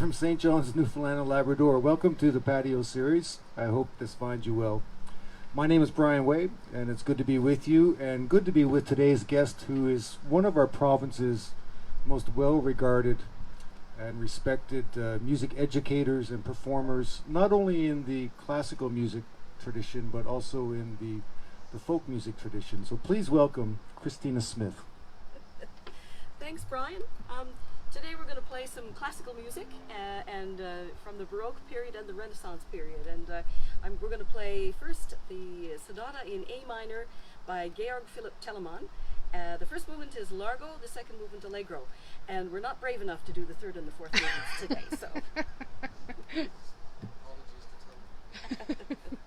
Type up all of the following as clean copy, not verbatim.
from St. John's, Newfoundland and Labrador. Welcome to the Patio Series. I hope this finds you well. My name is Brian Wade, and it's good to be with you, and good to be with today's guest, who is one of our province's most well-regarded and respected music educators and performers, not only in the classical music tradition, but also in the folk music tradition. So please welcome CHRISTINA Smith. Thanks, Brian. Today we're going to play some classical music and from the Baroque period and the Renaissance period. And we're going to play first the Sonata in A minor by Georg Philipp Telemann. The first movement is Largo, the second movement Allegro. And we're not brave enough to do the third and the fourth movements today, so. Apologies to Telemann.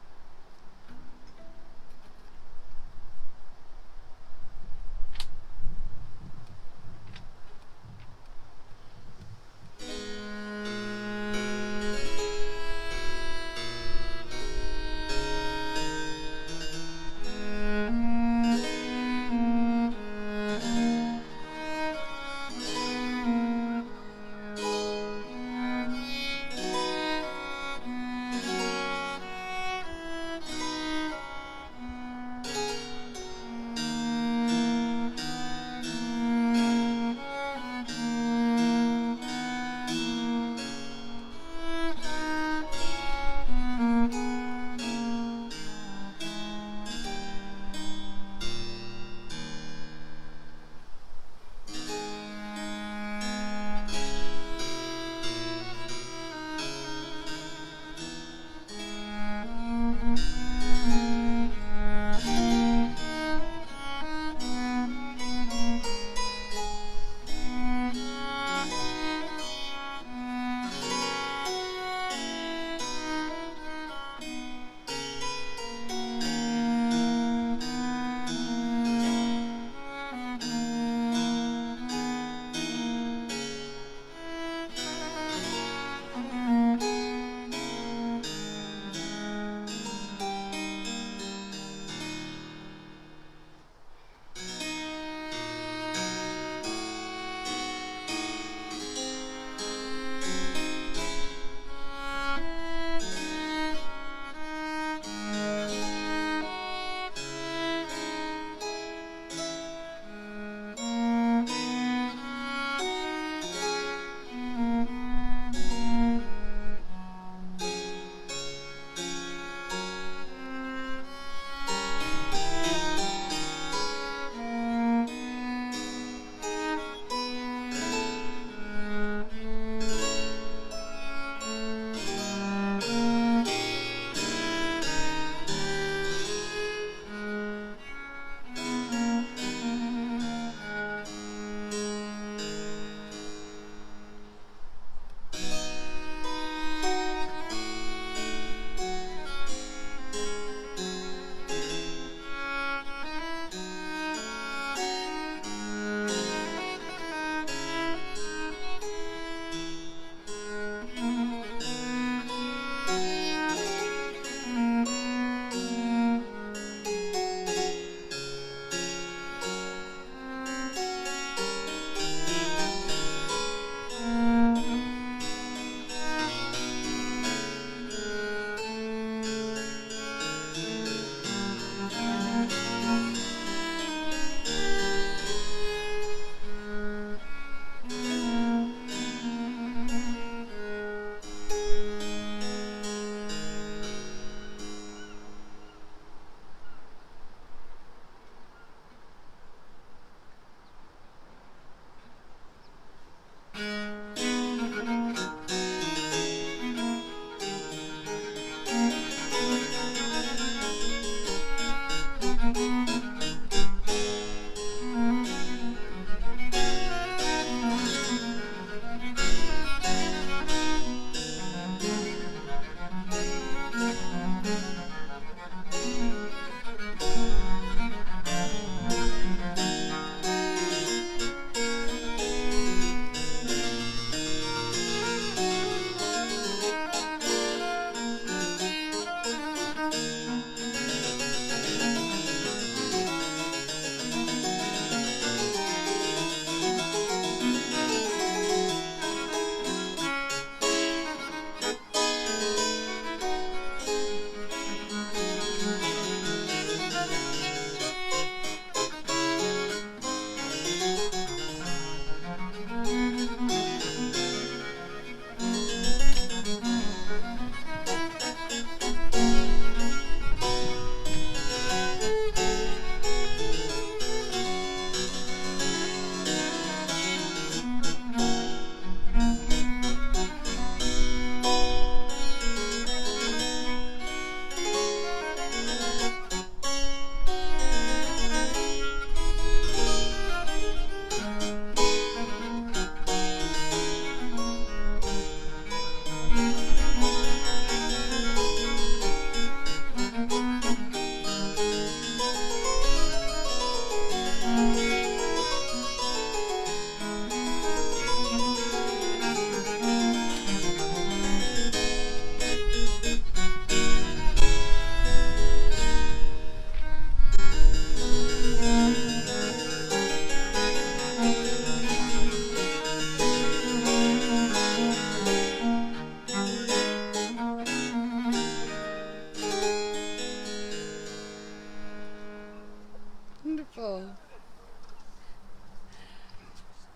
Wonderful.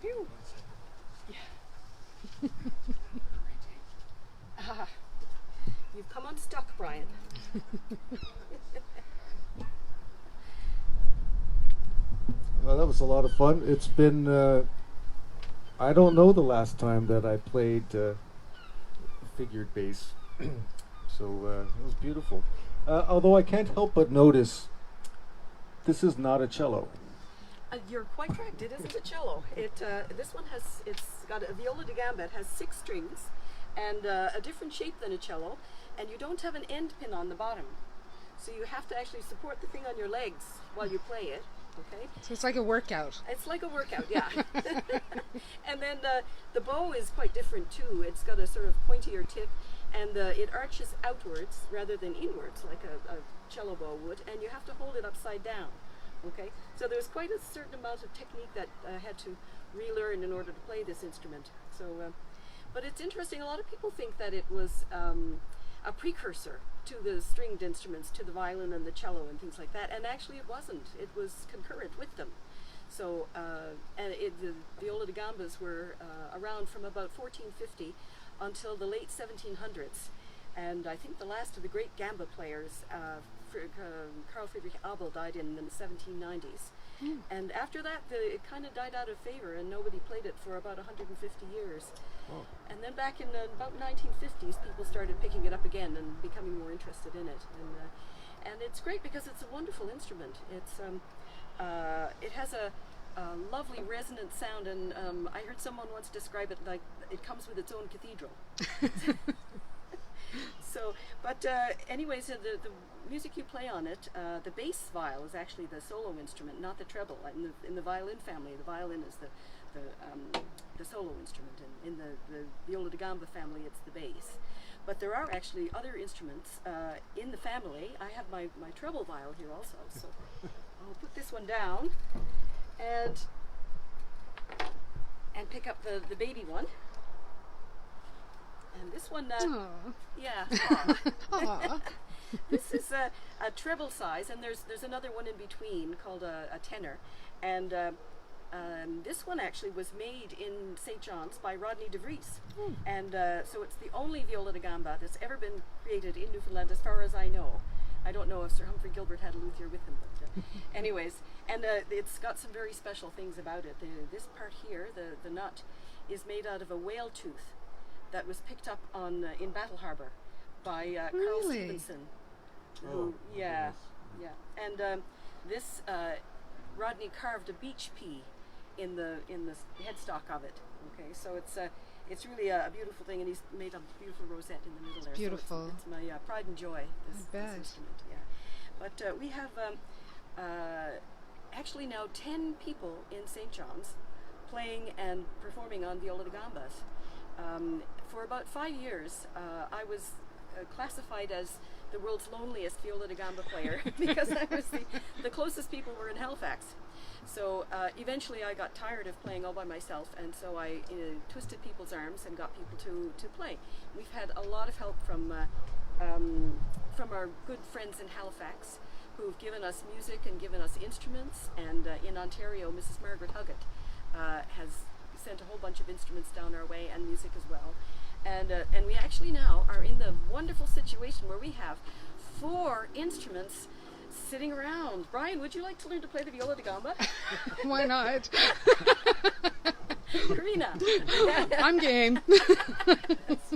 Phew. Yeah. You've come unstuck, Brian. Well, that was a lot of fun. It's been, I don't know the last time that I played figured bass. So it was beautiful. Although I can't help but notice this is not a cello. You're quite correct. It isn't a cello. This one it's got a viola da gamba. It has 6 strings and a different shape than a cello, and you don't have an end pin on the bottom. So you have to actually support the thing on your legs while you play it. Okay. So it's like a workout. It's like a workout, yeah. And then the bow is quite different too. It's got a sort of pointier tip, and it arches outwards rather than inwards like a cello bow would, and you have to hold it upside down. Okay, so there's quite a certain amount of technique that I had to relearn in order to play this instrument. So, but it's interesting. A lot of people think that it was a precursor to the stringed instruments, to the violin and the cello and things like that. And actually, it wasn't. It was concurrent with them. So, the viola da gambas were around from about 1450 until the late 1700s. And I think the last of the great gamba players, Carl Friedrich Abel, died in the 1790s. Mm. And after that, it kind of died out of favor, and nobody played it for about 150 years. Oh. And then back in about 1950s, people started picking it up again and becoming more interested in it. And it's great because it's a wonderful instrument. It has a lovely resonant sound, and I heard someone once describe it like it comes with its own cathedral. So, but anyways, the music you play on it, the bass viol is actually the solo instrument, not the treble. In the violin family, the violin is the solo instrument, and in the viola da gamba family, it's the bass. But there are actually other instruments in the family. I have my treble viol here also, so I'll put this one down and pick up the baby one. And this one, yeah, this is a treble size, and there's another one in between called a tenor, and this one actually was made in St. John's by Rodney DeVries, and so it's the only viola da gamba that's ever been created in Newfoundland, as far as I know. I don't know if Sir Humphrey Gilbert had a luthier with him, but anyways, and it's got some very special things about it. This part here, the nut, is made out of a whale tooth that was picked up in Battle Harbor by Carl Stevenson. Who, yeah. And this Rodney carved a beach pea in the headstock of it. Okay, so it's really a beautiful thing, and he's made a beautiful rosette in the middle there. Beautiful. So it's my pride and joy. This instrument. Yeah, but we have actually now 10 people in St. John's playing and performing on viola da gambas. For about 5 years, I was classified as the world's loneliest viola da gamba player because I was the closest people were in Halifax. So eventually I got tired of playing all by myself, and so I twisted people's arms and got people to play. We've had a lot of help from our good friends in Halifax who've given us music and given us instruments, and in Ontario, Mrs. Margaret Huggett has sent a whole bunch of instruments down our way, and music as well. And we actually now are in the wonderful situation where we have 4 instruments sitting around. Brian, would you like to learn to play the viola da gamba? Why not? Karina. I'm game.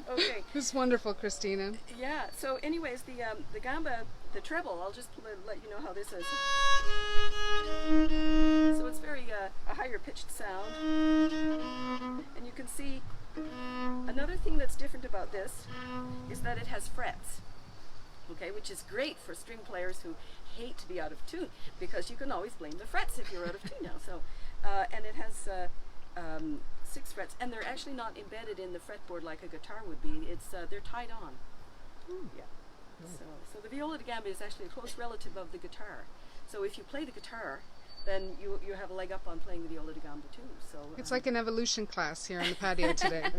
Okay. This is wonderful, Christina. Yeah, so anyways, the gamba, the treble, I'll just let you know how this is. So it's very a higher pitched sound. And you can see another thing that's different about this is that it has frets. Okay, which is great for string players who hate to be out of tune, because you can always blame the frets if you're out of tune now. So, and it has 6 frets, and they're actually not embedded in the fretboard like a guitar would be. It's they're tied on. Yeah. So the viola da gamba is actually a close relative of the guitar. So if you play the guitar, then you have a leg up on playing the viola da gamba too. So it's like an evolution class here on the patio today.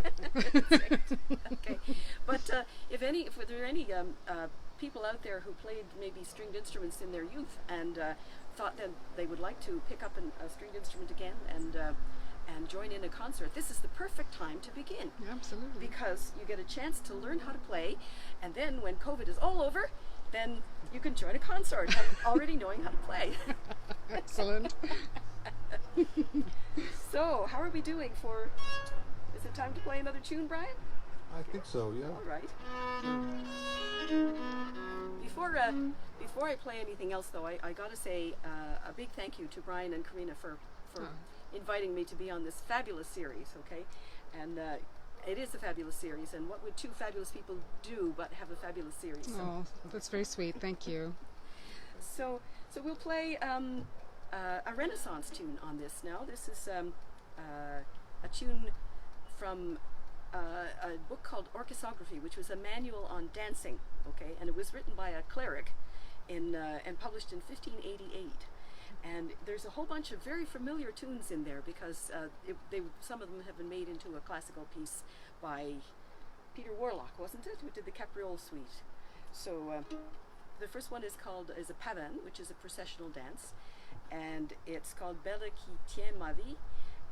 Okay, but if there are any people out there who played maybe stringed instruments in their youth and thought that they would like to pick up a stringed instrument again and join in a concert, this is the perfect time to begin. Absolutely. Because you get a chance to learn how to play, and then when COVID is all over, then you can join a concert already knowing how to play. Excellent. So, how are we doing for... Is it time to play another tune, Brian? I think so, yeah. All right. Before I play anything else, though, I got to say a big thank you to Brian and Karina for inviting me to be on this fabulous series, okay? And it is a fabulous series, and what would two fabulous people do but have a fabulous series? Oh, that's very sweet. Thank you. So we'll play a Renaissance tune on this now. This is a tune from a book called Orchesography, which was a manual on dancing, okay? And it was written by a cleric and published in 1588. And there's a whole bunch of very familiar tunes in there because some of them have been made into a classical piece by Peter Warlock, wasn't it? Who did the Capriole Suite. So the first one is a pavane, which is a processional dance, and it's called Belle qui tient ma vie.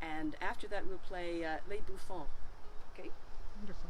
And after that, we'll play Les Bouffons. Okay? Wonderful.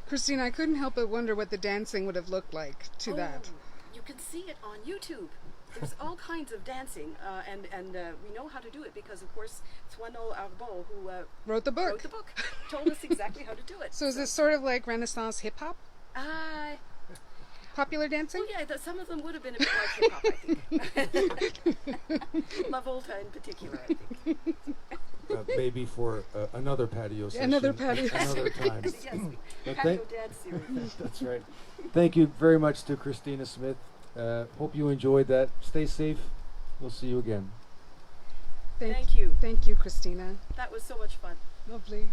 Christina, I couldn't help but wonder what the dancing would have looked like to that. You can see it on YouTube. There's all kinds of dancing, and we know how to do it because, of course, Toineau Arbeau, who Wrote the book. told us exactly how to do it. So is this sort of like Renaissance hip hop? Popular dancing? Well, yeah, some of them would have been a bit like hip hop, I think. La Volta in particular, I think. Maybe for another patio session. Another patio another time. Yes, But Patio Dance Series. That's right. Thank you very much to Christina Smith. Hope you enjoyed that. Stay safe. We'll see you again. Thank you. Thank you, Christina. That was so much fun. Lovely.